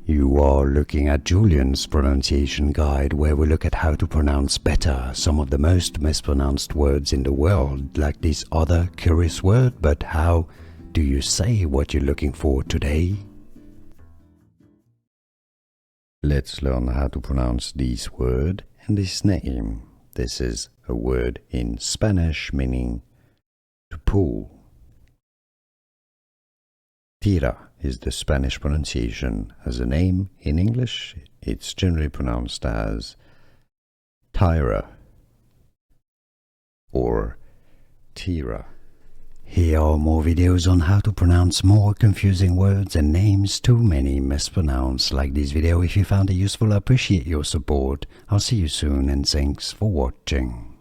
You are looking at Julian's pronunciation guide, where we look at how to pronounce better some of the most mispronounced words in the world, like this other curious word. But how do you say what you're looking for today? Let's learn how to pronounce this word and this name. This is a word in Spanish meaning to pull. Tira is the Spanish pronunciation. As a name in English, it's generally pronounced as Tira or Tira. Here are more videos on how to pronounce more confusing words and names too many mispronounced. Like this video if you found it useful. I appreciate your support. I'll see you soon and thanks for watching.